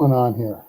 going on here?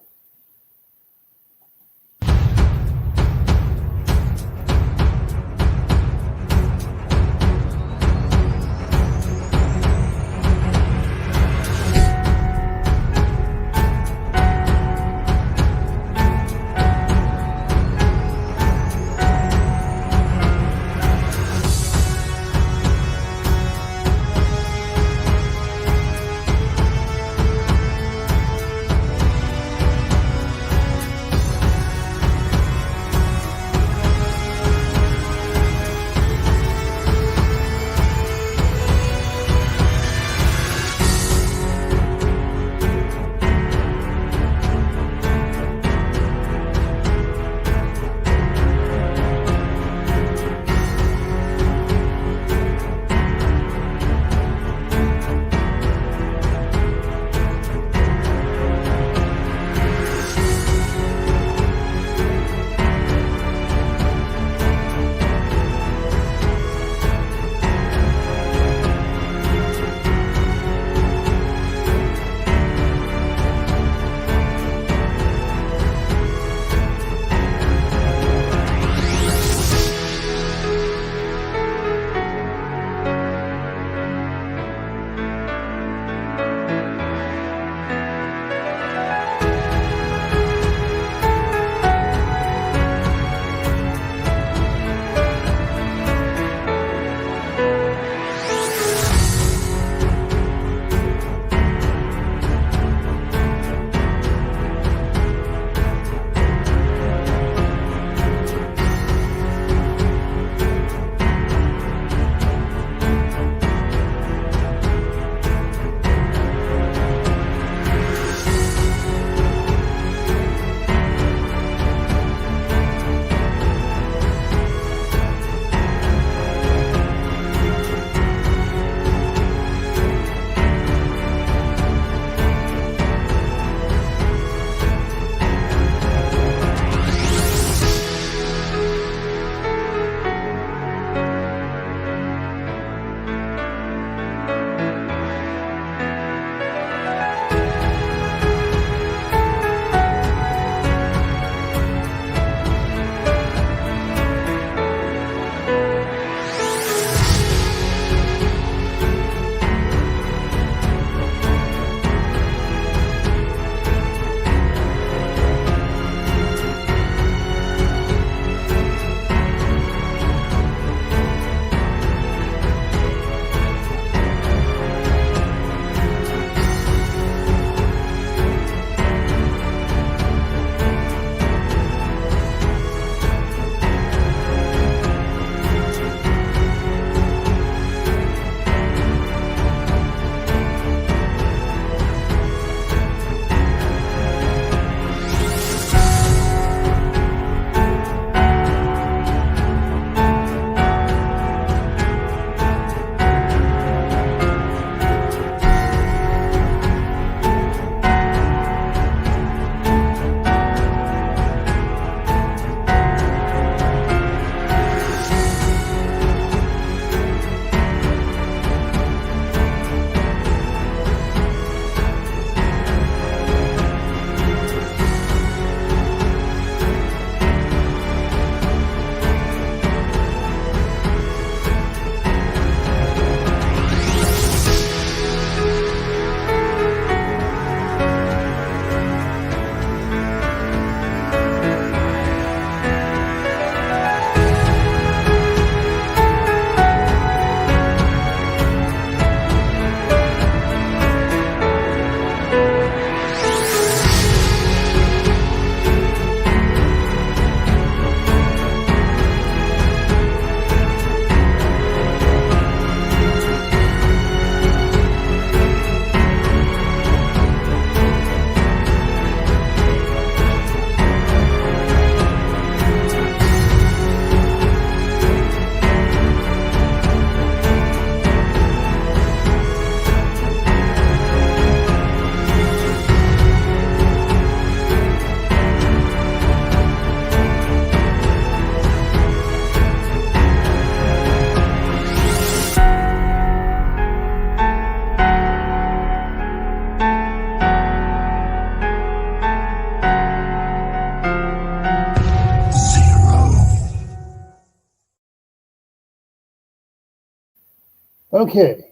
Okay,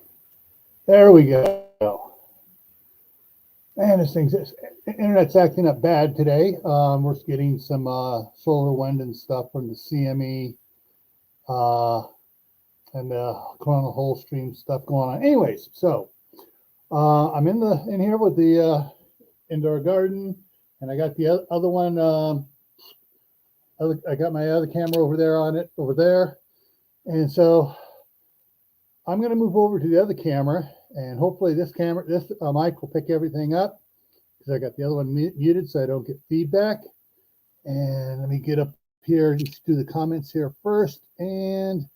there we go. Man, this internet's acting up bad today. We're getting some solar wind and stuff from the CME and the coronal hole stream stuff going on. Anyways, so I'm in here with the indoor garden, and I got the other one. I got my other camera over there, and so I'm going to move over to the other camera, and hopefully this mic will pick everything up, because I got the other one muted so I don't get feedback. And let me get up here, just do the comments here first. And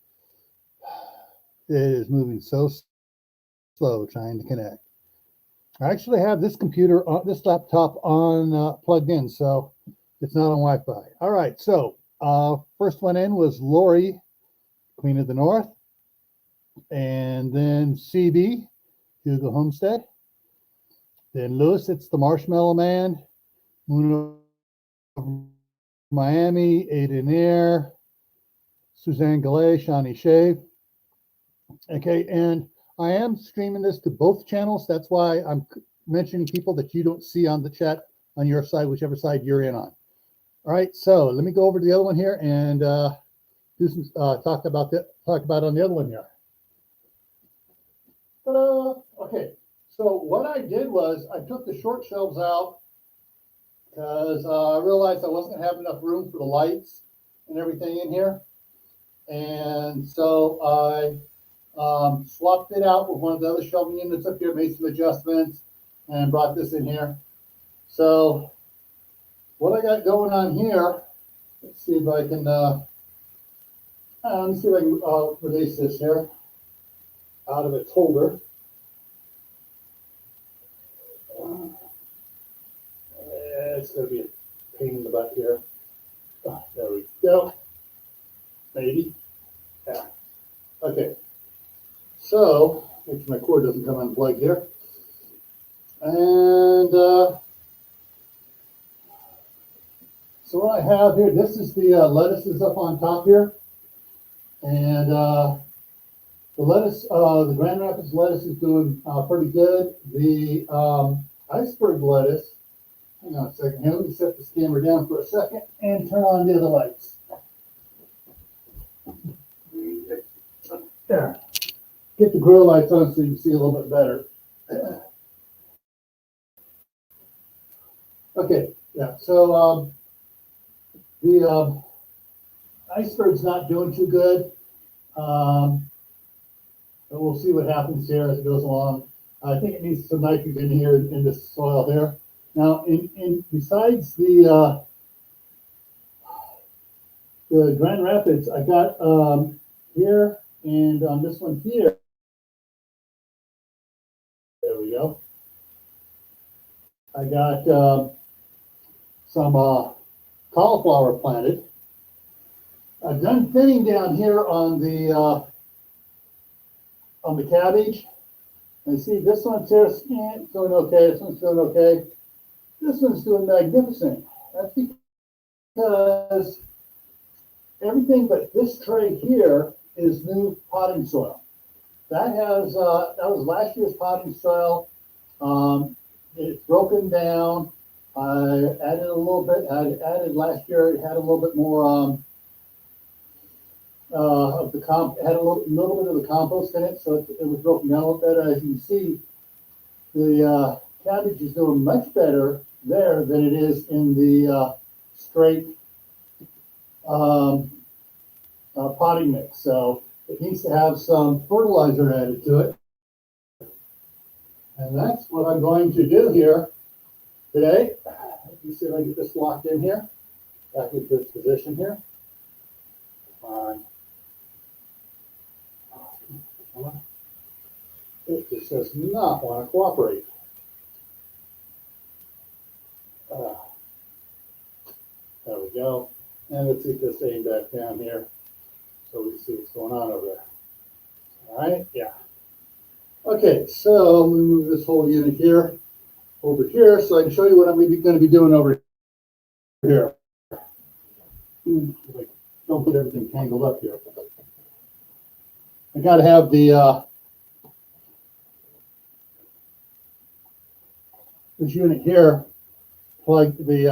it is moving so slow trying to connect. I actually have this this laptop on plugged in, so it's not on Wi-Fi. All right, so first one in was Lori, Queen of the North. And then CB, Hugo Homestead. Then Lewis, it's the Marshmallow Man. Moon of Miami, Aiden Air, Suzanne Gallet, Shawnee Shave. Okay, and I am streaming this to both channels. That's why I'm mentioning people that you don't see on the chat on your side, whichever side you're in on. All right, so let me go over to the other one here and do some talk about on the other one here. Okay, so what I did was I took the short shelves out because I realized I wasn't going to have enough room for the lights and everything in here. And so I swapped it out with one of the other shelving units up here, made some adjustments, and brought this in here. So what I got going on here, let's see if I can, release this here out of its holder. It's going to be a pain in the butt here. There we go. Maybe. Yeah. Okay. So, make sure my cord doesn't come unplugged here. And so what I have here, this is the lettuces up on top here. And the lettuce, the Grand Rapids lettuce is doing pretty good. The iceberg lettuce, hang on a second here, let me set this camera down for a second and turn on the other lights. There. Get the grill lights on so you can see a little bit better. Okay, yeah, so the iceberg's not doing too good. But we'll see what happens here as it goes along. I think it needs some nitrogen here in this soil here. Now, besides the Grand Rapids, I got here and on this one here. There we go. I got some cauliflower planted. I've done thinning down here on the cabbage. And see, this one's here, doing okay. This one's doing okay. This one's doing magnificent. That's because everything but this tray here is new potting soil. That was last year's potting soil. It's broken down. I added a little bit. I added last year. It had a little bit more of the had a little bit of the compost in it, so it was broken down a little better. As you can see, the cabbage is doing much better there than it is in the straight potting mix. So it needs to have some fertilizer added to it. And that's what I'm going to do here today. Let me see if I can get this locked in here, back into its position here. Come on. It just does not want to cooperate. There we go. And let's get this thing back down here so we see what's going on over there. All right, yeah. Okay, so I'm going to move this whole unit here over here so I can show you what I'm going to be doing over here. Don't get everything tangled up here. I got to have the this unit here, plug the,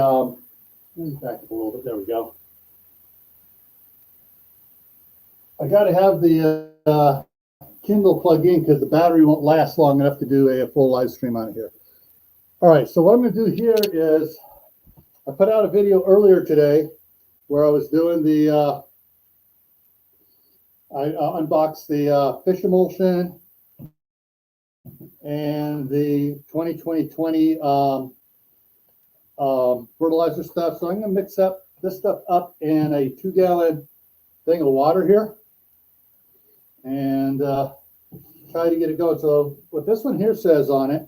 let me back up a little bit, there we go. I gotta have the Kindle plug in because the battery won't last long enough to do a full live stream on it here. All right, so what I'm gonna do here is, I put out a video earlier today where I was doing the, I unboxed the fish emulsion and the 2020 fertilizer stuff. So I'm going to mix up this stuff up in a 2-gallon thing of water here and try to get it going. So what this one here says on it,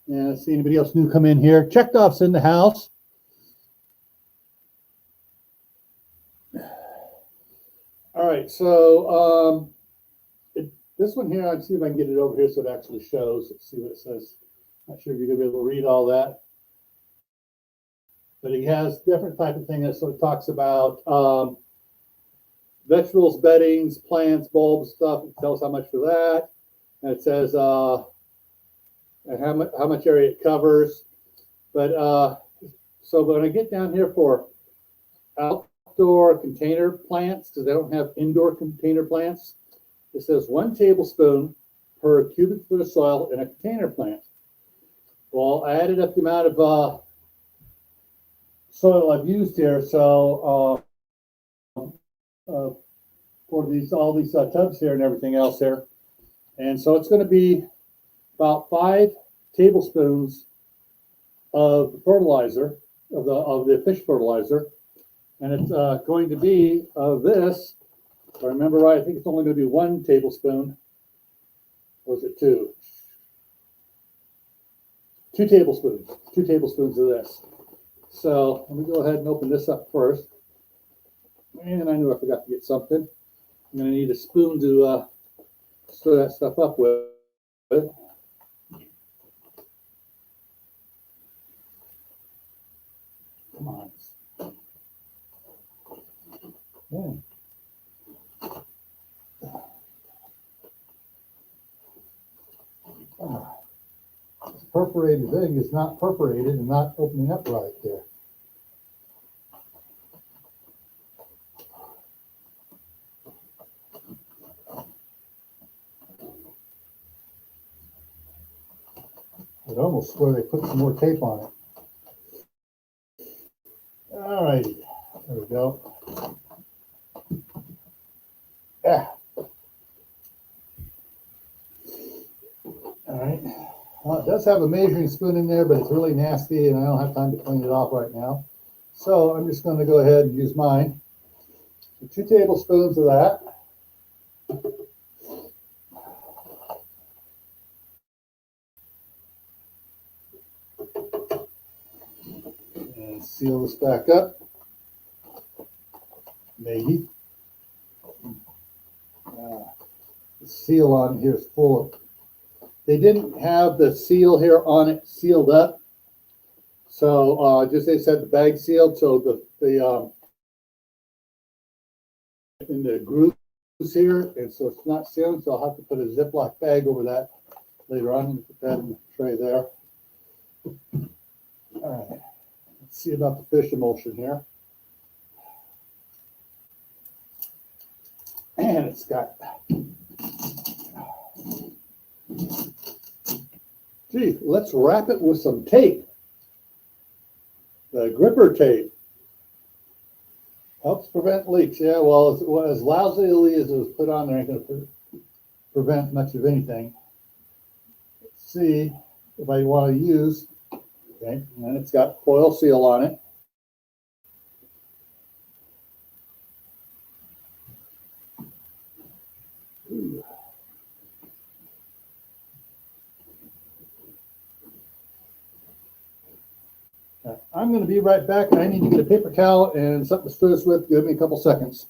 and see anybody else new come in here, checked off's in the house. All right, so this one here, I'll see if I can get it over here so it actually shows. Let's see what it says. Not sure if you're going to be able to read all that. But it has different type of things. So it talks about vegetables, beddings, plants, bulbs, stuff. It tells how much for that. And it says how much area it covers. But so when I get down here for outdoor container plants, because I don't have indoor container plants, it says 1 tablespoon per cubic foot of soil in a container plant. Well, I added up the amount of soil I've used here, so for all these tubs here and everything else here, and so it's going to be about 5 tablespoons of fertilizer of the fish fertilizer, and it's going to be this. If I remember right, I think it's only going to be 1 tablespoon. Or was it 2? 2 tablespoons. 2 tablespoons of this. So let me go ahead and open this up first. And I knew I forgot to get something. I'm going to need a spoon to stir that stuff up with. Come on. Yeah. This perforated thing is not perforated and not opening up right there. I'd almost swear they put some more tape on it. All righty, there we go. Yeah. All right. Well, it does have a measuring spoon in there, but it's really nasty, and I don't have time to clean it off right now. So I'm just going to go ahead and use mine. So 2 tablespoons of that. And seal this back up. Maybe. The seal on here is full of. They didn't have the seal here on it sealed up, so just they said the bag sealed. So the in the grooves here, and so it's not sealed. So I'll have to put a Ziploc bag over that later on. And put that in the tray there. All right, let's see about the fish emulsion here, and it's got. Gee, let's wrap it with some tape. The gripper tape helps prevent leaks. Yeah, well, as lousily as it was put on there, ain't going to prevent much of anything. Let's see if I want to use. Okay, and it's got foil seal on it. Ooh. I'm going to be right back. I need to get a paper towel and something to stir this with. Give me a couple seconds.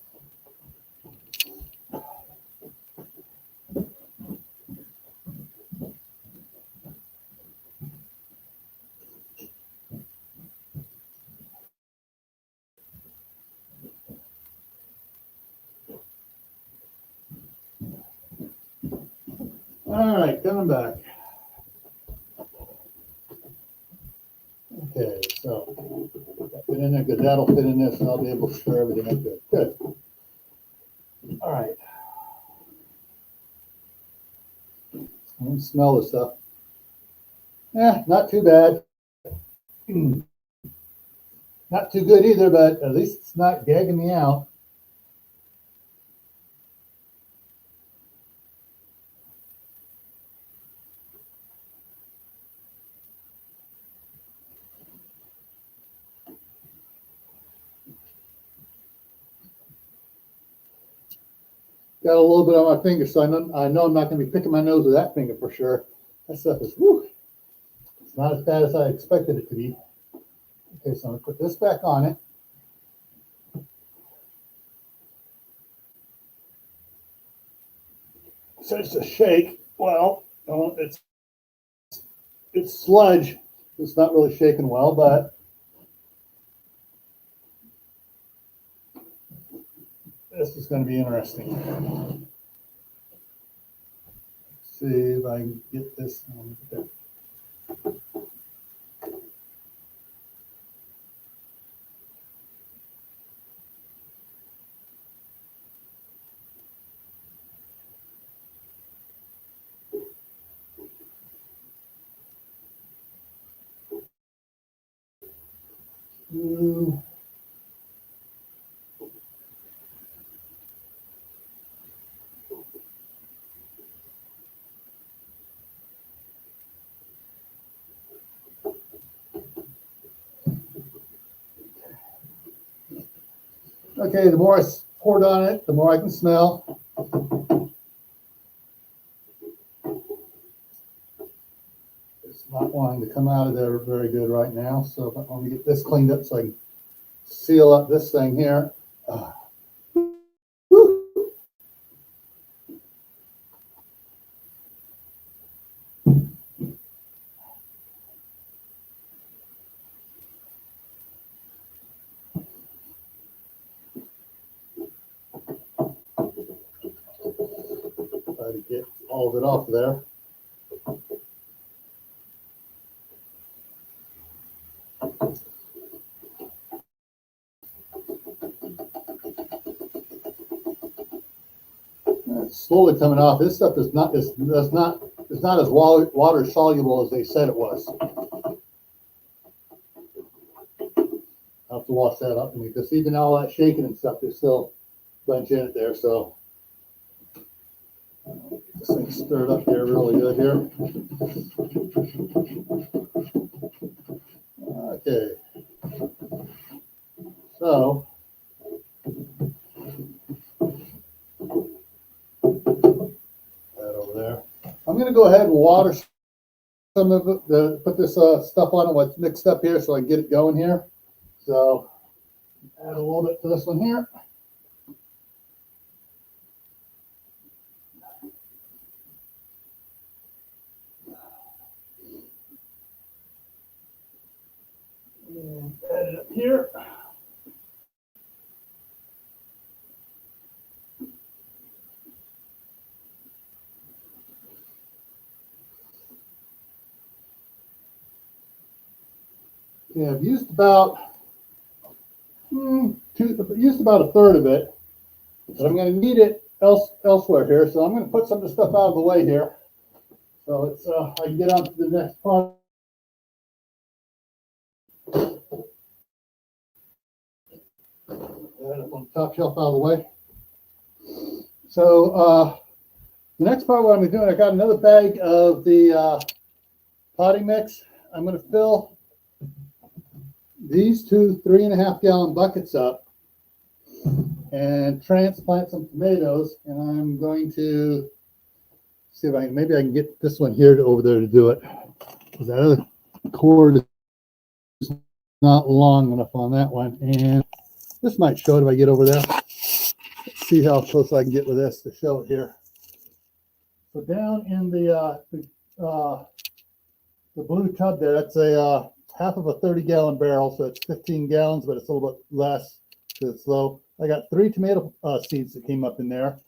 All right, coming back. Okay, so fit in there, good. That'll fit in this, and I'll be able to stir everything up good. Good. All right. I'm gonna smell this stuff. Yeah, not too bad. Not too good either, but at least it's not gagging me out. Got a little bit on my finger, so I know I'm not going to be picking my nose with that finger for sure. That stuff is, whew, it's not as bad as I expected it to be. Okay, so I'm going to put this back on it. So it's a shake. Well, it's sludge. It's not really shaking well, but this is going to be interesting. Let's see if I can get this. Okay, the more I poured on it, the more I can smell. It's not wanting to come out of there very good right now, so I want to get this cleaned up so I can seal up this thing here. Try to get all of it off there. It's slowly coming off. This stuff is not as water soluble as they said it was. I'll have to wash that up because even all that shaking and stuff, there's still a bunch in it there. So get this thing stirred up here really good here. Okay. So that over there. I'm going to go ahead and water some of it, put this stuff on it, what's mixed up here, so I can get it going here. So add a little bit to this one here. And add it up here. Yeah, I've used about a third of it, but I'm going to need it elsewhere here. So I'm going to put some of the stuff out of the way here, so it's I can get on to the next part. On the top shelf out of the way. So the next part, what I'm doing, I got another bag of the potting mix. I'm going to fill these two 3.5 gallon buckets up and transplant some tomatoes. And I'm going to see if maybe I can get this one here to over there to do it, because that other cord is not long enough on that one. And this might show it if I get over there. Let's see how close I can get with this to show it here. So down in the blue tub there, that's a half of a 30-gallon barrel, so it's 15 gallons, but it's a little bit less because it's low. I got 3 tomato seeds that came up in there,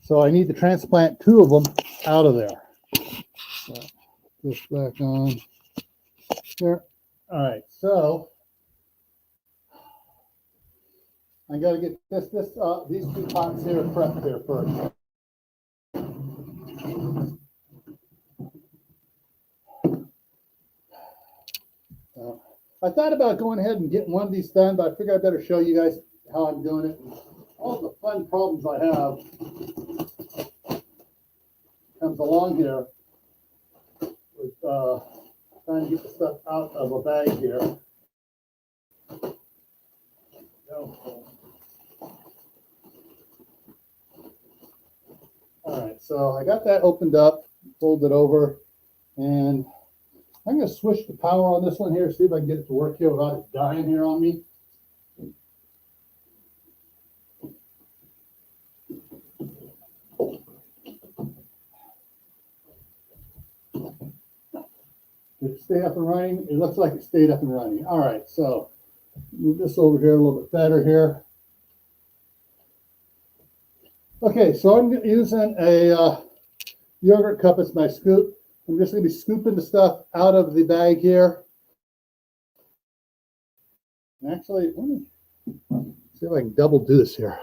so I need to transplant 2 of them out of there. So this back on there. All right, so I got to get these two pots here prepped here first. I thought about going ahead and getting one of these done, but I figured I better show you guys how I'm doing it. And all the fun problems I have comes along here with trying to get the stuff out of a bag here. All right, so I got that opened up, fold it over, and I'm going to switch the power on this one here, see if I can get it to work here without it dying here on me. Did it stay up and running? It looks like it stayed up and running. All right, so move this over here a little bit better here. Okay, so I'm using a yogurt cup as my scoop. I'm just going to be scooping the stuff out of the bag here. Actually, let me see if I can double do this here.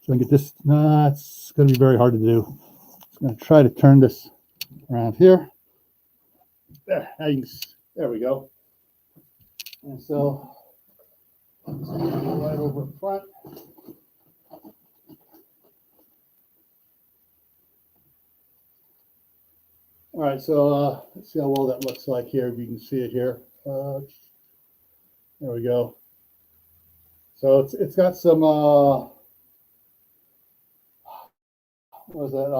So I can get this. No, it's going to be very hard to do. I'm going to try to turn this around here. There we go. And so right over front. All right, so let's see how well that looks like here. If you can see it here. There we go. So it's got some what is that,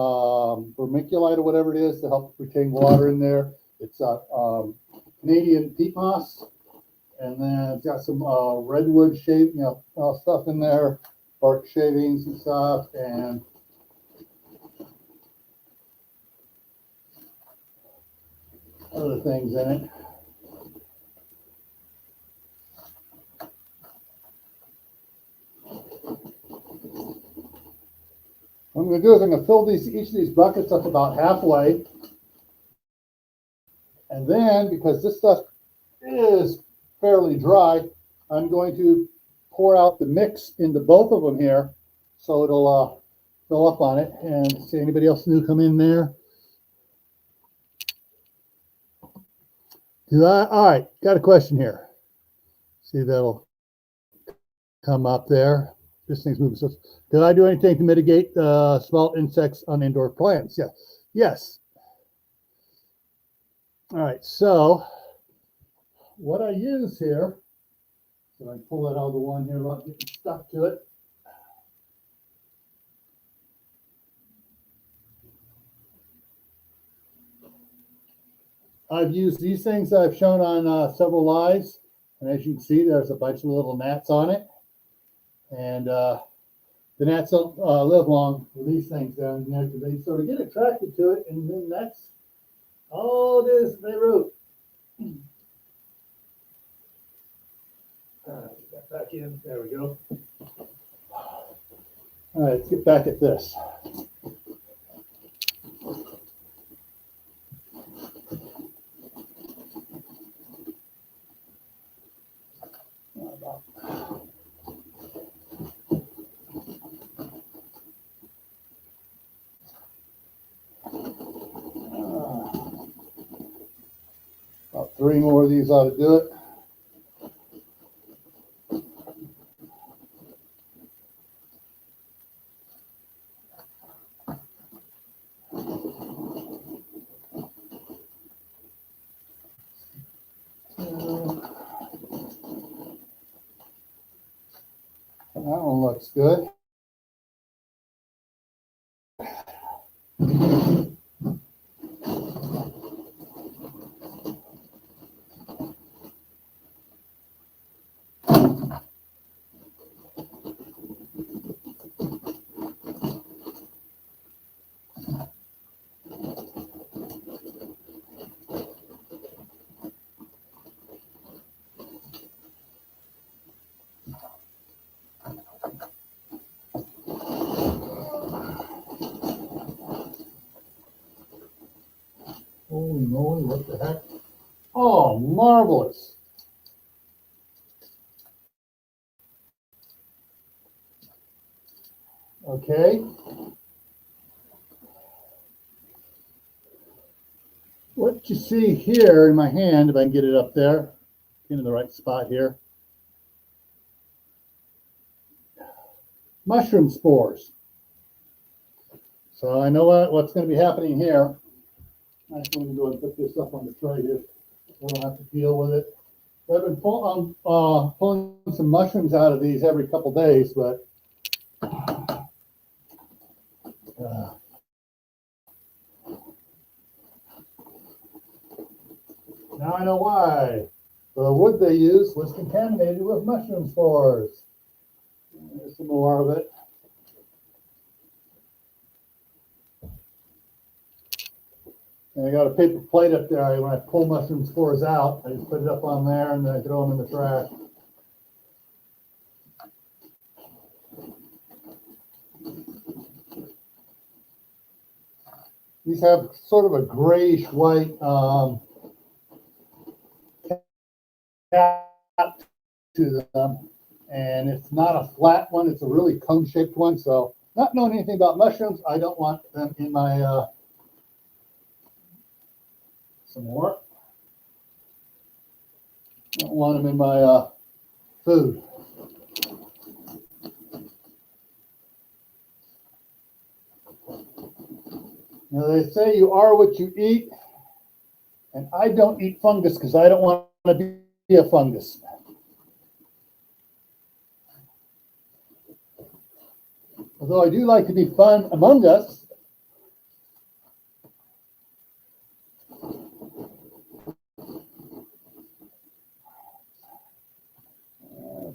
vermiculite or whatever it is to help retain water in there. It's Canadian peat moss, and then it's got some redwood stuff in there, bark shavings and stuff, and other things in it. What I'm going to do is I'm going to fill each of these buckets up about halfway. And then, because this stuff is fairly dry, I'm going to pour out the mix into both of them here so it'll fill up on it. And see anybody else new come in there? All right, got a question here. See if that'll come up there. This thing's moving. So, did I do anything to mitigate small insects on indoor plants? Yeah. Yes. All right, so what I use here, so I pull that out of the one here without getting stuck to it. I've used these things that I've shown on several lives, and as you can see, there's a bunch of little gnats on it, and the gnats don't live long with these things down there because they sort of get attracted to it, and then that's all it is. They root. All right, get that back in. There we go. All right, let's get back at this. About 3 more of these ought to do it. That one looks good. Holy moly, what the heck? Oh, marvelous. Okay. What you see here in my hand, if I can get it up there, in the right spot here, mushroom spores. So I know what's going to be happening here. I'm going to go and put this up on the tray here. I don't have to deal with it. I've been pulling some mushrooms out of these every couple days, but now I know why. The wood they used was contaminated with mushroom spores. There's some more of it. And I got a paper plate up there. When I pull mushroom spores out, I just put it up on there and then I throw them in the trash. These have sort of a grayish white cap to them, and it's not a flat one, it's a really cone-shaped one. So not knowing anything about mushrooms, I don't want them in my some more. I don't want them in my food. Now they say you are what you eat, and I don't eat fungus because I don't want to be a fungus. Although I do like to be fun among us.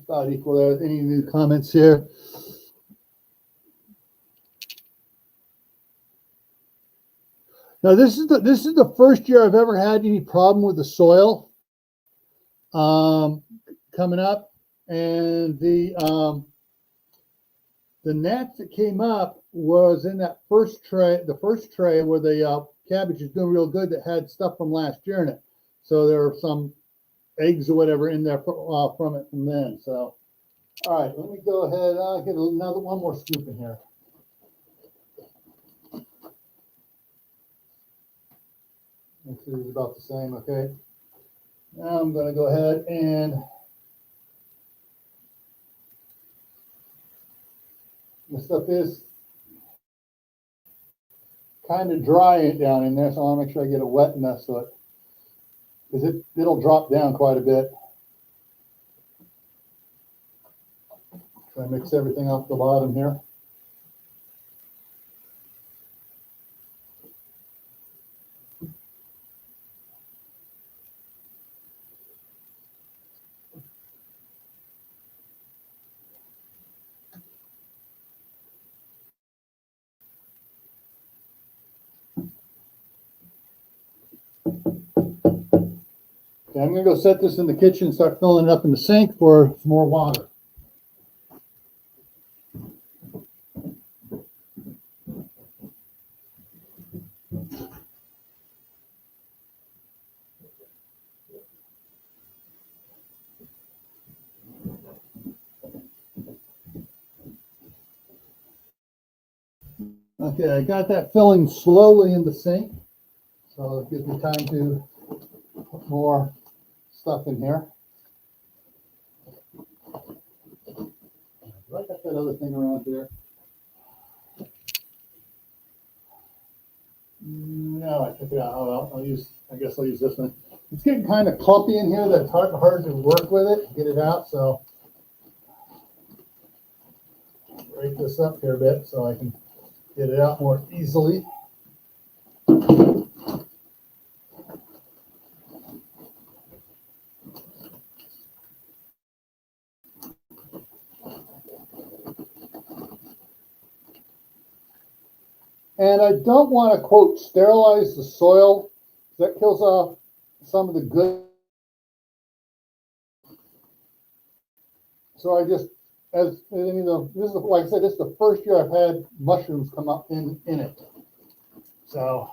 About equal there. Any new comments here? Now this is the first year I've ever had any problem with the soil coming up, and the gnats that came up was in that first tray, where the cabbage is doing real good that had stuff from last year in it. So there are some eggs or whatever in there from it from then. So, all right, let me go ahead. I'll get one more scoop in here. Make sure it's about the same, okay? Now I'm going to go ahead and the stuff is kind of dry down in there, so I want to make sure I get it wet enough so it, because it'll drop down quite a bit. Try to mix everything off the bottom here. Okay, I'm going to go set this in the kitchen and start filling it up in the sink for some more water. Okay, I got that filling slowly in the sink, so it gives me time to put more stuff in here. I got that other thing around here. No, I took it out. I guess I'll use this one. It's getting kind of clumpy in here. That's hard to work with it, get it out. So break this up here a bit so I can get it out more easily. And I don't want to, quote, sterilize the soil. That kills off some of the good. So I just, this is, like I said, this is the first year I've had mushrooms come up in it. So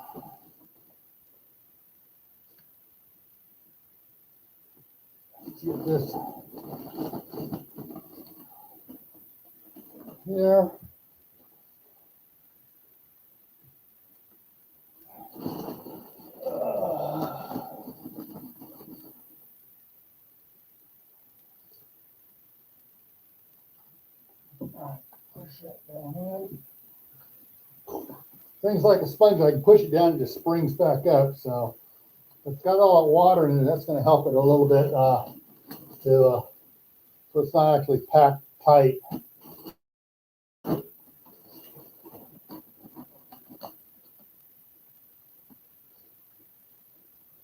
let's get this here. things like a sponge, I can push it down and it just springs back up. So it's got all that water in it. That's going to help it a little bit so it's not actually packed tight.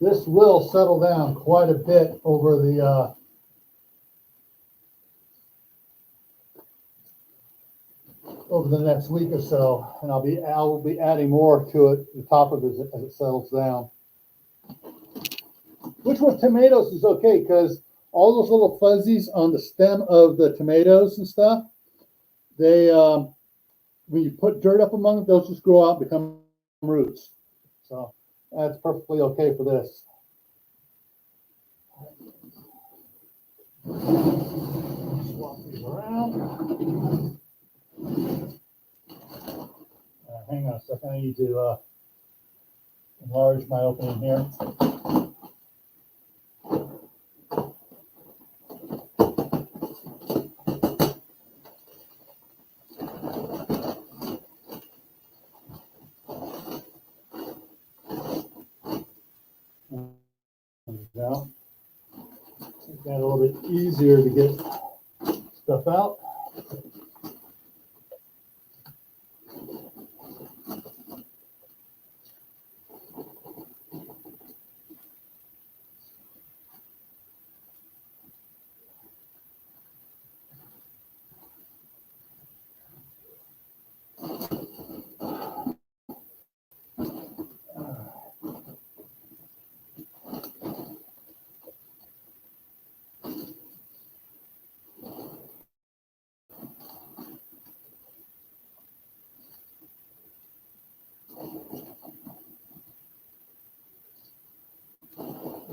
This will settle down quite a bit over the next week or so, and I'll be adding more to it, the top of it as it settles down. Which with tomatoes is okay because all those little fuzzies on the stem of the tomatoes and stuff, they when you put dirt up among them, those just grow out and become roots. So that's perfectly okay for this. Swap these around. Hang on a second, I need to enlarge my opening here. Now, make that a little bit easier to get stuff out.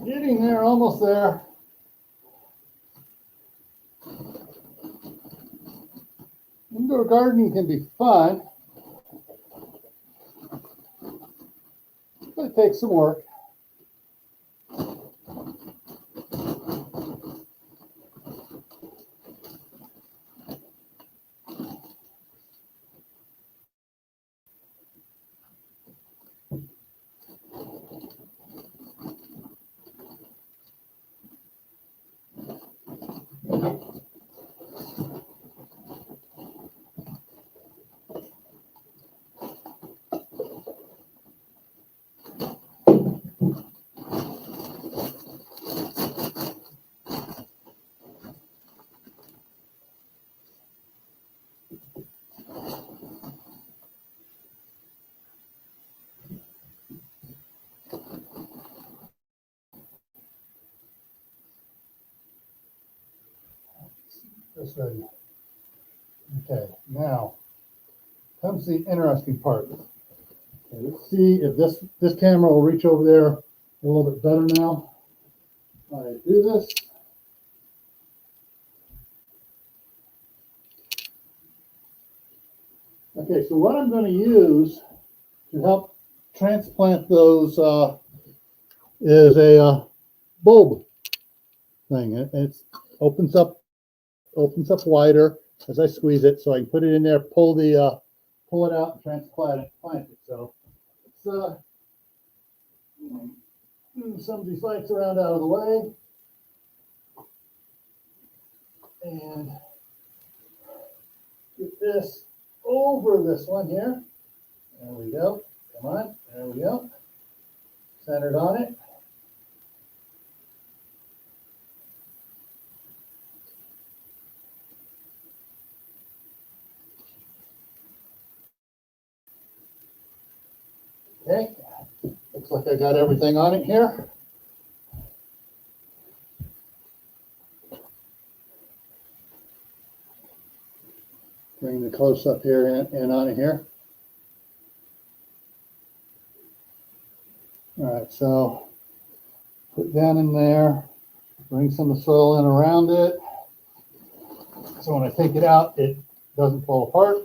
Getting there, almost there. Indoor gardening can be fun, but it takes some work. That's ready. Okay, now comes the interesting part. Okay, let's see if this camera will reach over there a little bit better now. I do this. Okay, so what I'm going to use to help transplant those is a bulb thing. It opens up wider as I squeeze it, so I can put it in there, pull it out, and transplant it. So let's move some of these lights around out of the way, and get this over this one here. There we go. Come on, there we go. Centered on it. Okay, looks like I got everything on it here. Bring the close up here and on it here. All right, so put down in there, bring some of the soil in around it. So when I take it out, it doesn't fall apart.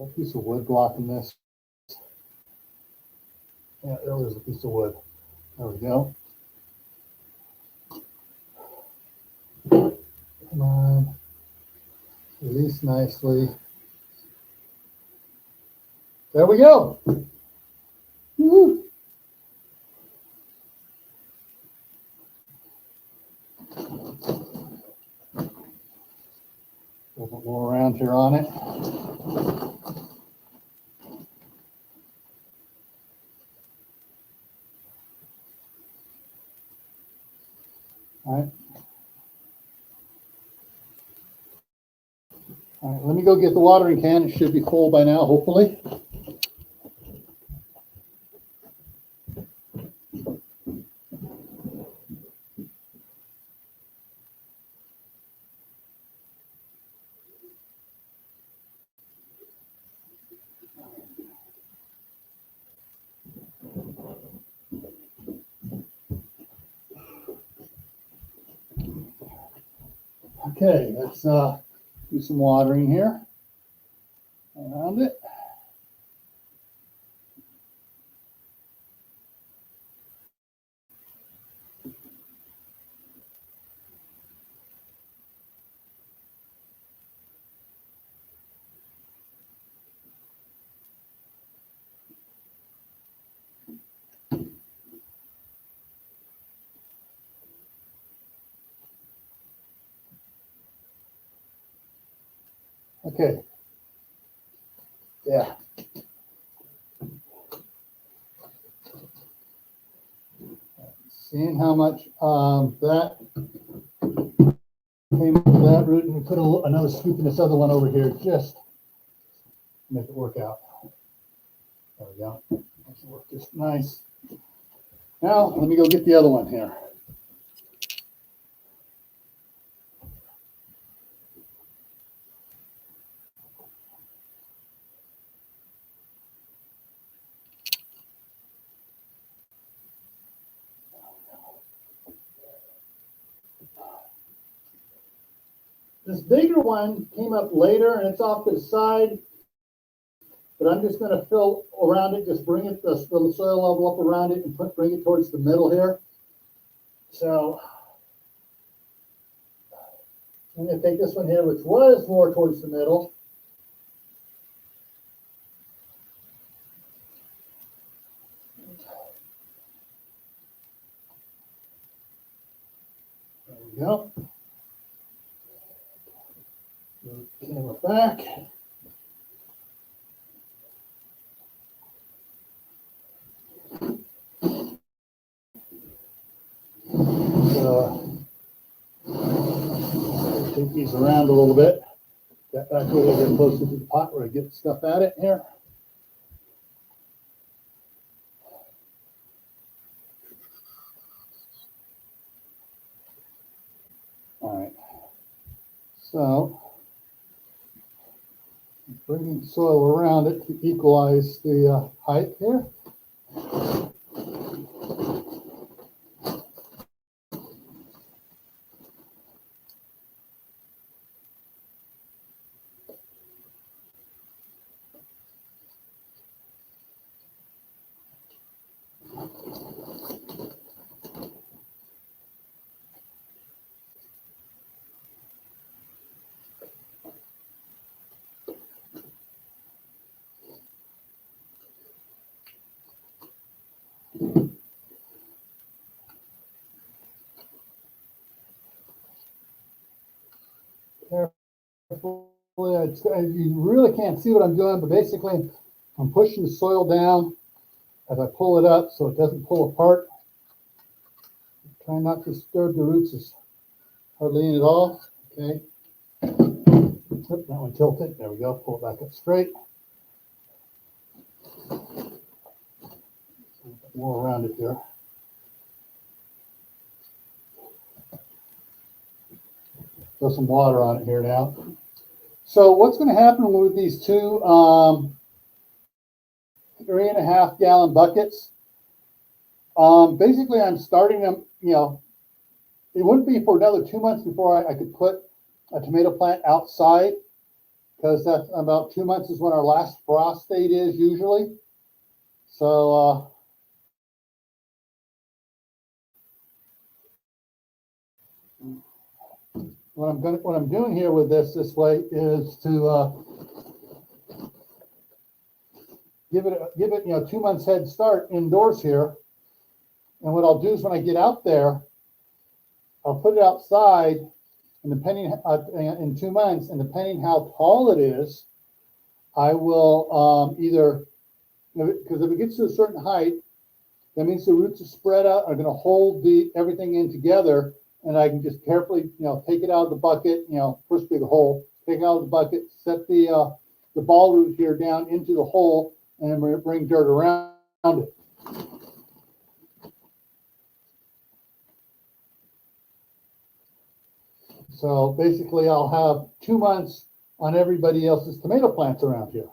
A piece of wood blocking this. Yeah, there's a piece of wood. There we go. Come on. Release nicely. There we go. Woo. A little bit more around here on it. All right. All right, let me go get the watering can. It should be full by now, hopefully. Okay, let's do some watering here around it. Okay. Yeah. Seeing how much that came up with that root, and we put another scoop in this other one over here just to make it work out. There we go. Makes it work just nice. Now let me go get the other one here. This bigger one came up later and it's off to the side, but I'm just going to fill around it, just bring it the soil level up around it and bring it towards the middle here. So I'm going to take this one here, which was more towards the middle. There we go. Move the camera back. Take these around a little bit. Get back a little bit closer to the pot where I get stuff at it here. All right. So bringing soil around it to equalize the height here. You really can't see what I'm doing, but basically I'm pushing the soil down as I pull it up so it doesn't pull apart. Try not to disturb the roots hardly any at all. Okay. Oop, that one tilted. There we go. Pull it back up straight. More around it here. Throw some water on it here now. So what's going to happen with these two 3.5 gallon buckets? Basically, I'm starting them, it wouldn't be for another 2 months before I could put a tomato plant outside, because that's about 2 months is when our last frost date is usually. So what I'm doing here with this way is to give it 2 months head start indoors here. And what I'll do is when I get out there, I'll put it outside, and depending in 2 months, and depending how tall it is, I will either, because if it gets to a certain height, that means the roots are spread out, are going to hold everything in together, and I can just carefully, take it out of the bucket, push through the hole, take it out of the bucket, set the ball root here down into the hole, and then we're going to bring dirt around it. So basically, I'll have 2 months on everybody else's tomato plants around here.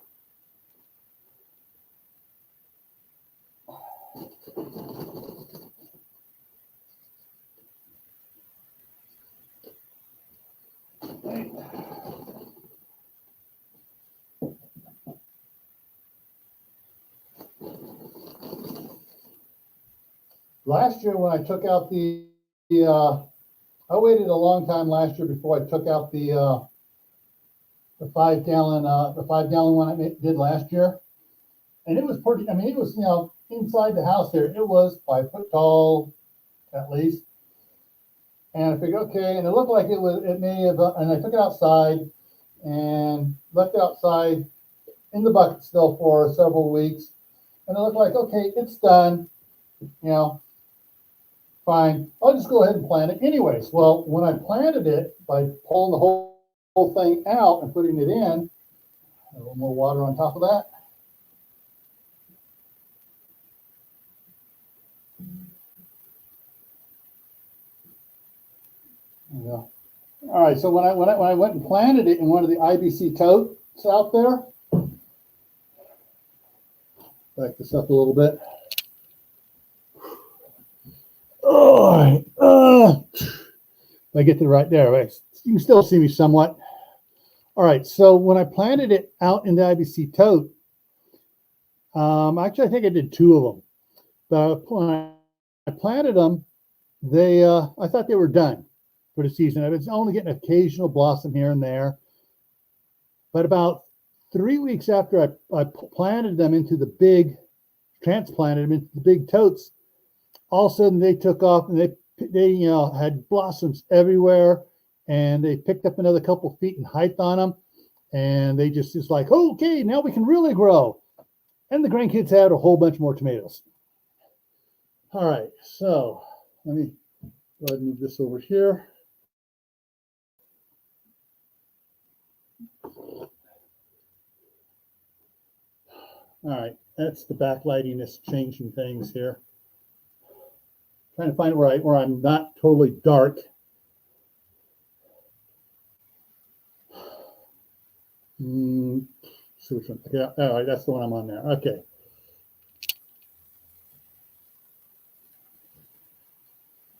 Last year, when I took out I waited a long time last year before I took out the 5 gallon one I did last year, and it was pretty. I mean, it was inside the house here. It was 5 foot tall, at least. And I figured, okay, and it looked like it may have. And I took it outside and left it outside in the bucket still for several weeks, and it looked like, okay, it's done. Fine, I'll just go ahead and plant it anyways. Well, when I planted it, by pulling the whole thing out and putting it in, a little more water on top of that. There we go. All right, so when I went and planted it in one of the IBC totes out there, back this up a little bit. All right, if I get to right there, right, you can still see me somewhat. All right, so when I planted it out in the IBC tote, actually I think I did 2 of them, but when I planted them, I thought they were done for the season. I was only getting occasional blossom here and there, but about 3 weeks after I planted them into the big, transplanted them into the big totes, all of a sudden they took off, and they had blossoms everywhere, and they picked up another couple feet in height on them, and they just like, okay, now we can really grow. And the grandkids had a whole bunch more tomatoes. All right, so let me go ahead and move this over here. All right, that's the backlighting that's changing things here. Trying to find where I'm not totally dark. Yeah, all right, that's the one I'm on there. Okay.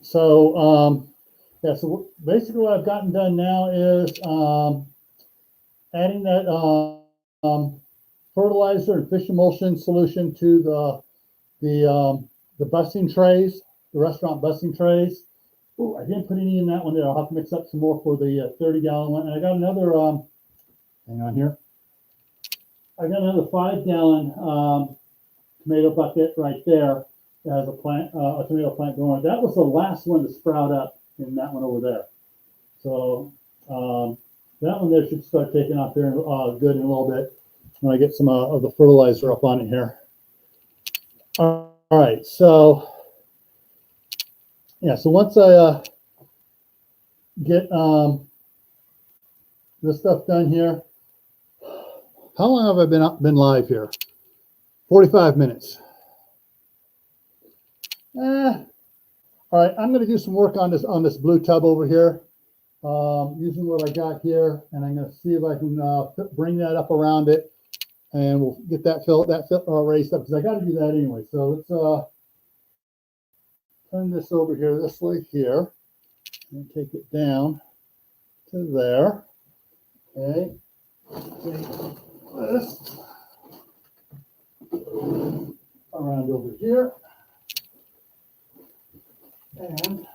So yeah, so basically what I've gotten done now is adding that fertilizer and fish emulsion solution to the busting trays, the restaurant busting trays. Oh, I didn't put any in that one there. I'll have to mix up some more for the 30-gallon one. And I got another, hang on here. I got another 5-gallon tomato bucket right there that has a tomato plant growing. That was the last one to sprout up in that one over there. So that one there should start taking off here good in a little bit when I get some of the fertilizer up on it here. All right, so yeah, so once I get this stuff done here, how long have I been live here? 45 minutes. All right, I'm going to do some work on this blue tub over here, using what I got here, and I'm going to see if I can bring that up around it, and we'll get that raised up, because I got to do that anyway. So let's turn this over here this way here, and take it down to there. Okay, Take this around over here, and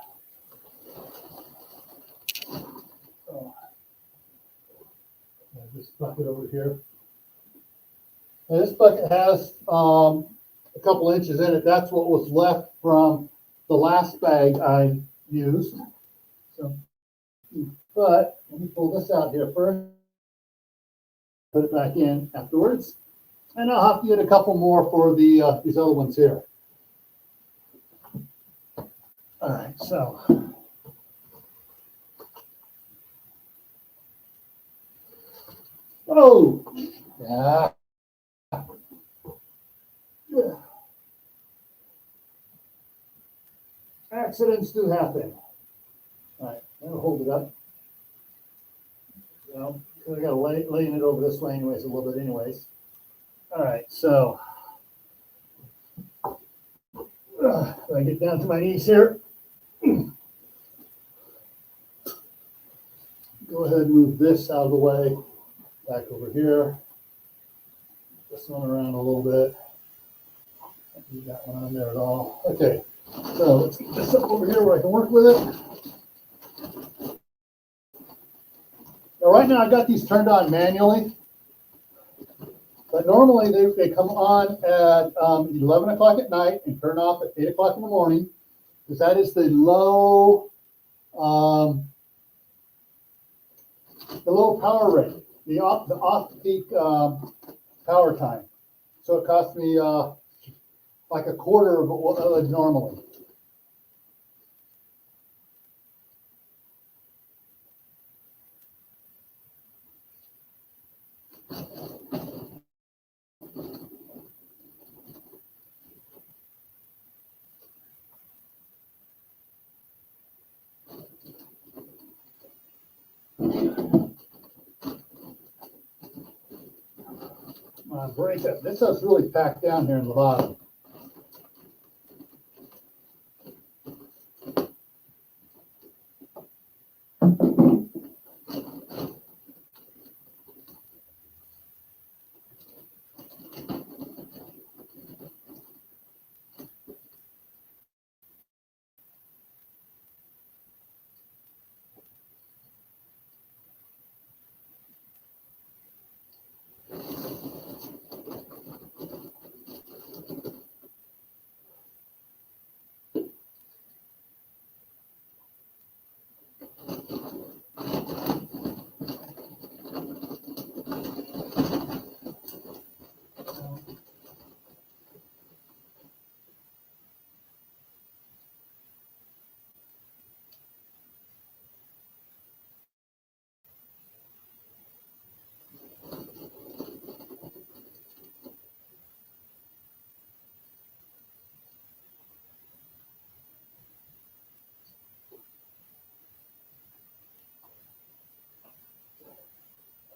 this bucket over here. Now this bucket has a couple inches in it. That's what was left from the last bag I used. So, but let me pull this out here first. Put it back in afterwards, and I'll have to get a couple more for the these other ones here. All right, so yeah. Accidents do happen. All right, I'm gonna hold it up. You know, because I gotta laying it over this way anyways, a little bit anyways. All right, so I get down to my knees here. Go ahead and move this out of the way. Back over here. This one around a little bit. Don't need that one on there at all. Okay, so let's get this up over here where I can work with it. Now, right now, I've got these turned on manually, but normally they come on at 11 o'clock at night and turn off at 8 o'clock in the morning, because that is the low power rate, the off-peak power time. So it costs me like a quarter of what I would normally. Break it. This stuff's really packed down here in the bottom.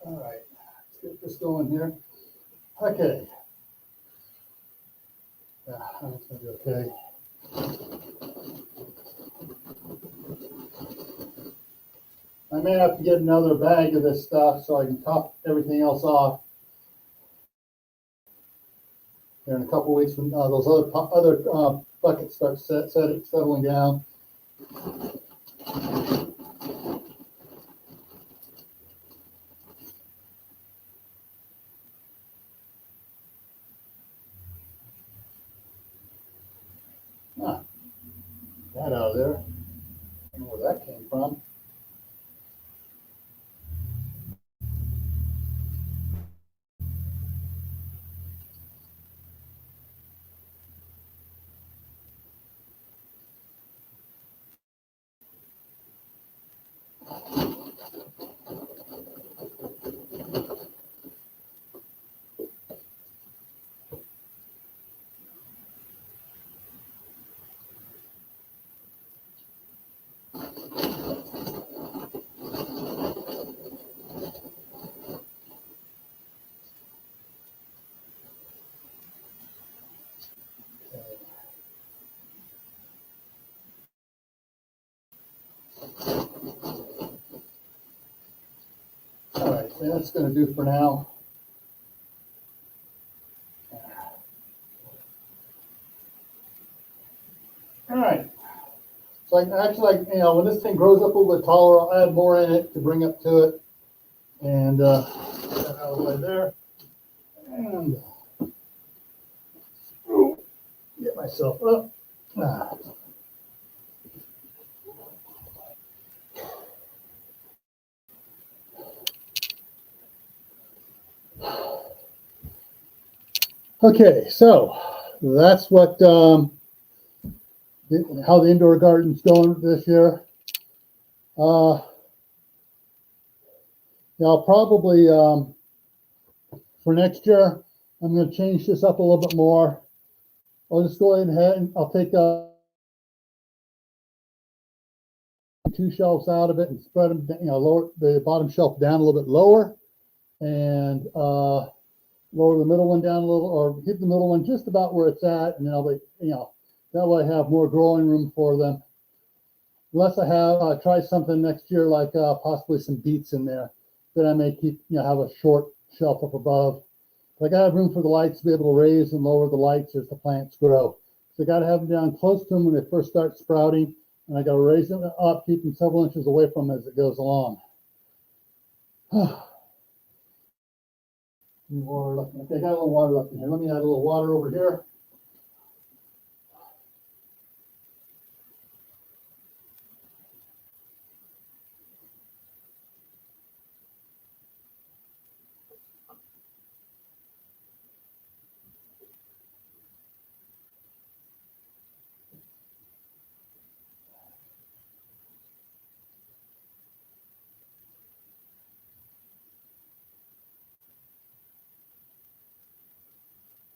All right, let's get this going here. Okay. Yeah, that's gonna be okay. I may have to get another bag of this stuff so I can top everything else off here in a couple weeks when those other buckets start settling down. Ah, that out of there. I don't know where that came from. that's going to do for now. All right. So I actually, when this thing grows up a little bit taller, I'll add more in it to bring up to it. And get that out of the way there. And get myself up. Okay, so that's what how the indoor garden's going this year. I'll probably for next year, I'm going to change this up a little bit more. I'll just go ahead and I'll take 2 shelves out of it and spread them, lower the bottom shelf down a little bit lower, and lower the middle one down a little, or keep the middle one just about where it's at, and then I'll be, that way I have more growing room for them. Unless I have try something next year like possibly some beets in there, then I may keep have a short shelf up above. Like I have room for the lights to be able to raise and lower the lights as the plants grow. So I got to have them down close to them when they first start sprouting, and I got to raise them up, keep them several inches away from them as it goes along. Water left. Okay, I got a little water left in here. Let me add a little water over here.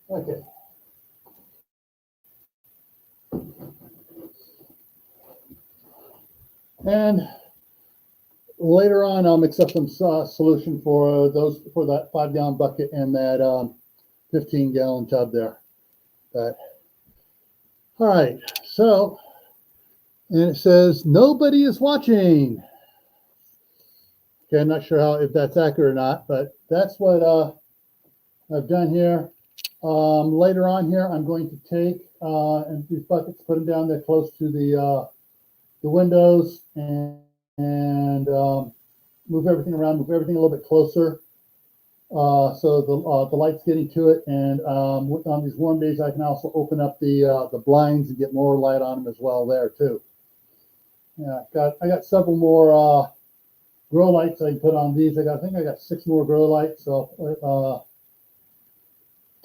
Okay. And later on, I'll mix up some solution for that 5-gallon bucket and that 15-gallon tub there. But all right, so, and it says nobody is watching. Okay, I'm not sure if that's accurate or not, but that's what I've done here. Later on here, I'm going to take and these buckets, put them down there close to the windows, and move everything around, move everything a little bit closer, so the light's getting to it. And on these warm days, I can also open up the blinds and get more light on them as well there too. Yeah, I got several more grow lights I can put on these. I think I got 6 more grow lights, so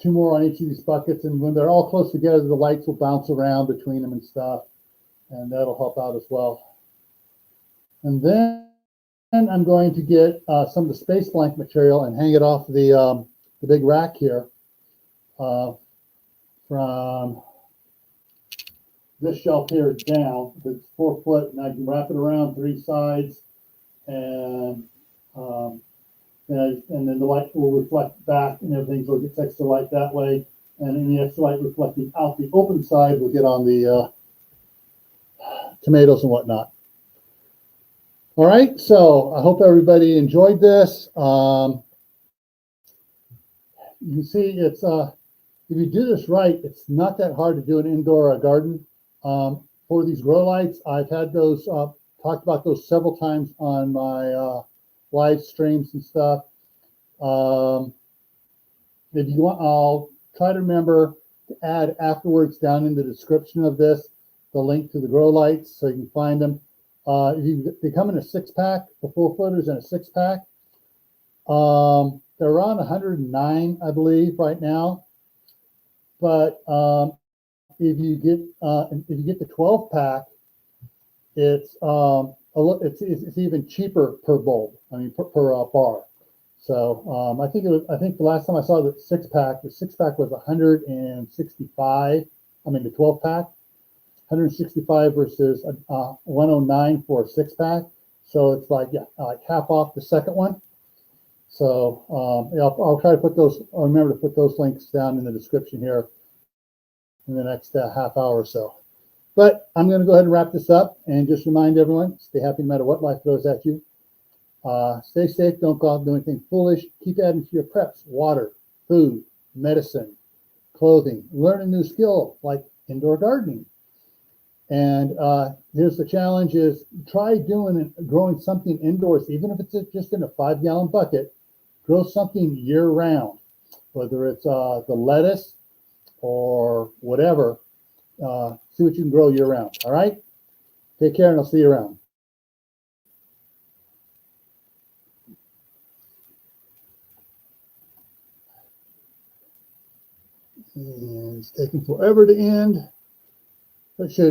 2 more on each of these buckets. And when they're all close together, the lights will bounce around between them and stuff, and that'll help out as well. And then I'm going to get some of the space blank material and hang it off the big rack here from this shelf here down. It's 4 foot, and I can wrap it around 3 sides, and then the light will reflect back and everything, so it gets extra light that way. And any extra light reflecting out the open side will get on the tomatoes and whatnot. All right, so I hope everybody enjoyed this. You can see it's if you do this right, it's not that hard to do an indoor garden. For these grow lights, I've had those talked about those several times on my live streams and stuff. If you want, I'll try to remember to add afterwards down in the description of this the link to the grow lights so you can find them. They come in a 6-pack, the 4-footers in a 6-pack. They're around 109, I believe, right now. But if you get the 12-pack, it's even cheaper per bulb. I mean per bar. So I think the last time I saw the 6-pack, the 6-pack was 165. I mean the 12-pack. 165 versus 109 for a 6-pack, so it's like half off the second one. So I'll try to put those. I'll remember to put those links down in the description here in the next half hour or so. But I'm going to go ahead and wrap this up and just remind everyone: stay happy no matter what life throws at you. Stay safe. Don't go out and do anything foolish. Keep adding to your preps: water, food, medicine, clothing. Learn a new skill like indoor gardening. And here's the challenge: is try growing something indoors, even if it's just in a 5-gallon bucket. Grow something year round, whether it's the lettuce or whatever. See what you can grow year round. All right. Take care, and I'll see you around. And it's taking forever to end. It should